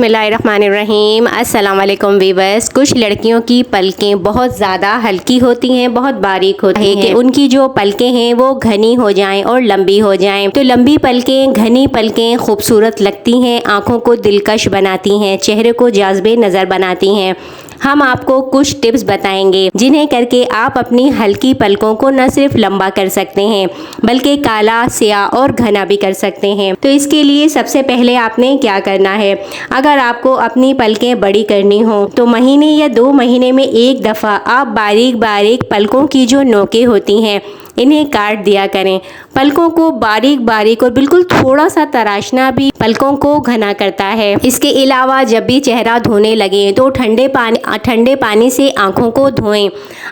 बिस्मिल्लाहिर्रहमानिर्रहीम। अस्सलाम वालेकुम वीवर्स। कुछ लड़कियों की पलकें बहुत ज़्यादा हल्की होती हैं, बहुत बारीक होती हैं कि उनकी जो पलकें हैं वो घनी हो जाएं और लंबी हो जाएं। तो लंबी पलकें, घनी पलकें खूबसूरत लगती हैं, आँखों को दिलकश बनाती हैं, चेहरे को जाज़बे नज़र बनाती हैं। हम आपको कुछ टिप्स बताएंगे जिन्हें करके आप अपनी हल्की पलकों को न सिर्फ लंबा कर सकते हैं बल्कि काला, स्याह और घना भी कर सकते हैं। तो इसके लिए सबसे पहले आपने क्या करना है, अगर आपको अपनी पलकें बड़ी करनी हो तो महीने या 2 महीने में एक दफ़ा आप बारीक बारीक पलकों की जो नोकें होती हैं इन्हें काट दिया करें। पलकों को बारीक बारीक और बिल्कुल थोड़ा सा तराशना भी पलकों को घना करता है। इसके अलावा जब भी चेहरा धोने लगे तो ठंडे पानी से आँखों को धोएं।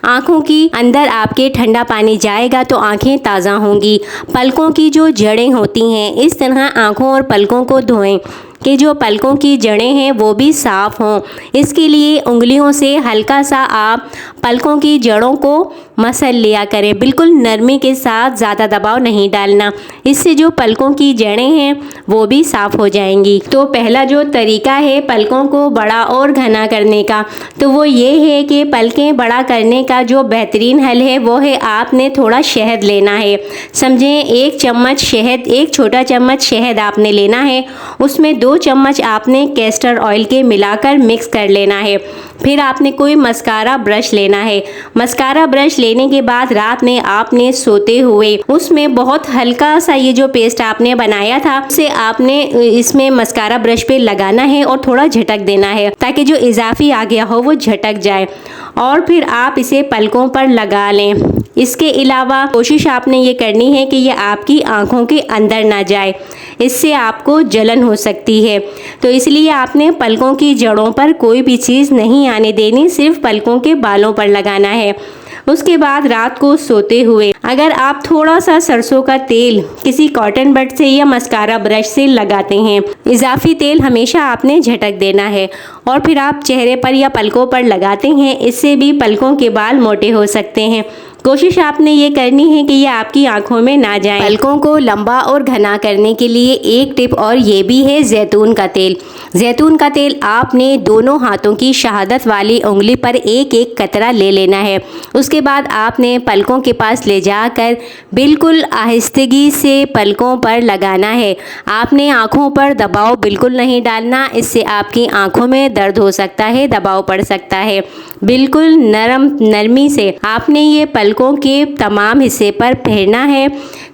आँखों की अंदर आपके ठंडा पानी जाएगा तो आँखें ताज़ा होंगी। पलकों की जो जड़ें होती हैं इस तरह आँखों और पलकों को धोएं कि जो पलकों की जड़ें हैं वो भी साफ़ हों। इसके लिए उंगलियों से हल्का सा आप पलकों की जड़ों को मसल लिया करें, बिल्कुल नरमी के साथ, ज़्यादा दबाव नहीं डालना। इससे जो पलकों की जड़ें हैं वो भी साफ़ हो जाएंगी। तो पहला जो तरीका है पलकों को बड़ा और घना करने का, तो वो ये है कि पलकें बड़ा करने का जो बेहतरीन हल है वो है आपने थोड़ा शहद लेना है। समझें 1 चम्मच शहद, 1 छोटा चम्मच शहद आपने लेना है, उसमें 2 चम्मच आपने कैस्टर ऑयल के मिलाकर मिक्स कर लेना है। फिर आपने कोई मस्कारा ब्रश लेना है। मस्कारा ब्रश लेने के बाद रात में आपने सोते हुए उसमें बहुत हल्का सा ये जो पेस्ट आपने बनाया था उसे आपने इसमें मस्कारा ब्रश पे लगाना है और थोड़ा झटक देना है ताकि जो इजाफी आ गया हो वो झटक जाए और फिर आप इसे पलकों पर लगा लें। इसके अलावा कोशिश आपने ये करनी है कि ये आपकी आँखों के अंदर ना जाए, इससे आपको जलन हो सकती है। तो इसलिए आपने पलकों की जड़ों पर कोई भी चीज़ नहीं आने देनी, सिर्फ पलकों के बालों पर लगाना है। उसके बाद रात को सोते हुए अगर आप थोड़ा सा सरसों का तेल किसी कॉटन बड से या मस्कारा ब्रश से लगाते हैं, इजाफी तेल हमेशा आपने झटक देना है और फिर आप चेहरे पर या पलकों पर लगाते हैं, इससे भी पलकों के बाल मोटे हो सकते हैं। कोशिश आपने ये करनी है कि ये आपकी आंखों में ना जाए। पलकों को लंबा और घना करने के लिए एक टिप और ये भी है जैतून का तेल। जैतून का तेल आपने दोनों हाथों की शहादत वाली उंगली पर एक एक कतरा ले लेना है। उसके बाद आपने पलकों के पास ले जाकर बिल्कुल आहिस्तगी से पलकों पर लगाना है। आपने आँखों पर दबाव बिल्कुल नहीं डालना, इससे आपकी आँखों में दर्द हो सकता है, दबाव पड़ सकता है। बिल्कुल नरमी से आपने ये पलकों के तमाम हिस्से पर फेरना है।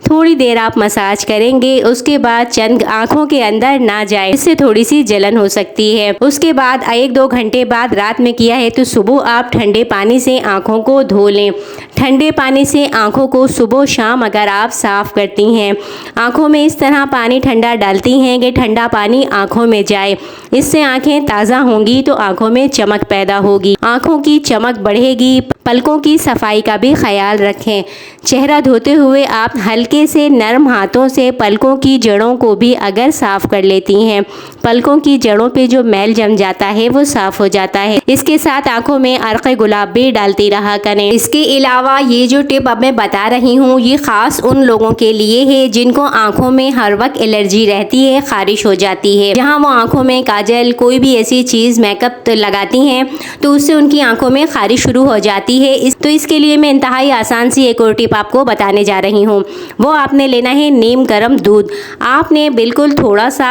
थोड़ी देर आप मसाज करेंगे, उसके बाद चंद आँखों के अंदर ना जाए, इससे थोड़ी सी जलन हो सकती है। उसके बाद 1-2 घंटे बाद रात में किया है तो सुबह आप ठंडे पानी से आँखों को धो लें। ठंडे पानी से आँखों को सुबह शाम अगर आप साफ़ करती हैं, आँखों में इस तरह पानी ठंडा डालती हैं कि ठंडा पानी आँखों में जाए, इससे आँखें ताज़ा होंगी तो आँखों में चमक पैदा होगी, आँखों की चमक बढ़ेगी। पलकों की सफाई का भी ख्याल रखें। चेहरा धोते हुए आप हल्के से नरम हाथों से पलकों की जड़ों को भी अगर साफ़ कर लेती हैं, पलकों की जड़ों पे जो मैल जम जाता है वो साफ़ हो जाता है। इसके साथ आंखों में अर्क़ गुलाब भी डालती रहा करें। इसके अलावा ये जो टिप अब मैं बता रही हूँ ये ख़ास उन लोगों के लिए है जिनको आँखों में हर वक्त एलर्जी रहती है, ख़ारिश हो जाती है। जहाँ वो आँखों में काजल कोई भी ऐसी चीज़ मेकअप लगाती हैं तो उससे उनकी आँखों में ख़ारिश शुरू हो जाती है। तो इसके लिए मैं इंतहाई आसान सी एक और टिप आपको बताने जा रही हूँ। वो आपने लेना है नीम गर्म दूध। आपने बिल्कुल थोड़ा सा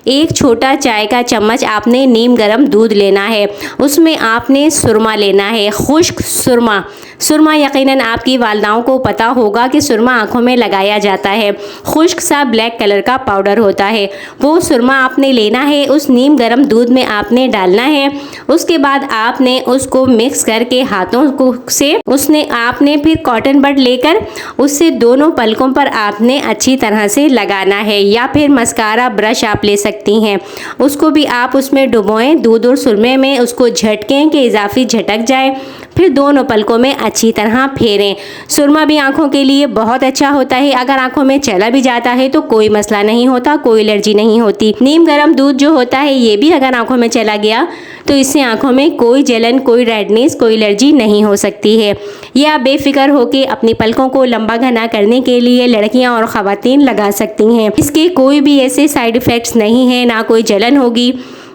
1 छोटा चाय का चम्मच आपने नीम गर्म दूध लेना है। उसमें आपने सुरमा लेना है, खुश्क सुरमा। सुरमा यकीनन आपकी वालदाओं को पता होगा कि सुरमा आँखों में लगाया जाता है। खुश्क सा ब्लैक कलर का पाउडर होता है, वो सुरमा आपने लेना है, उस नीम गर्म दूध में आपने डालना है। उसके बाद आपने उसको मिक्स करके हाथों को से उसने आपने फिर कॉटन बड लेकर उससे दोनों पलकों पर आपने अच्छी तरह से लगाना है, या फिर मस्कारा ब्रश आप ले सकती हैं, उसको भी आप उसमें डुबोएं दूध और सुरमे में, उसको झटकें कि इजाफी झटक जाए, फिर दोनों पलकों में अच्छी तरह फेरें। सुरमा भी आंखों के लिए बहुत अच्छा होता है। अगर आंखों में चला भी जाता है तो कोई मसला नहीं होता, कोई एलर्जी नहीं होती। नीम गर्म दूध जो होता है ये भी अगर आंखों में चला गया तो इससे आंखों में कोई जलन, कोई रेडनेस, कोई एलर्जी नहीं हो सकती है। ये आप बेफिक्र होकर अपनी पलकों को लंबा घना करने के लिए लड़कियां और ख़वातीन लगा सकती हैं। इसके कोई भी ऐसे साइड इफ़ेक्ट्स नहीं हैं, ना कोई जलन होगी,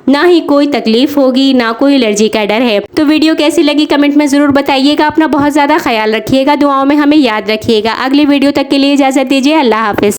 ना ही कोई तकलीफ होगी, ना कोई एलर्जी का डर है। तो वीडियो कैसी लगी कमेंट में जरूर बताइएगा। अपना बहुत ज्यादा ख्याल रखिएगा, दुआओं में हमें याद रखिएगा। अगली वीडियो तक के लिए इजाजत दीजिए। अल्लाह हाफिज।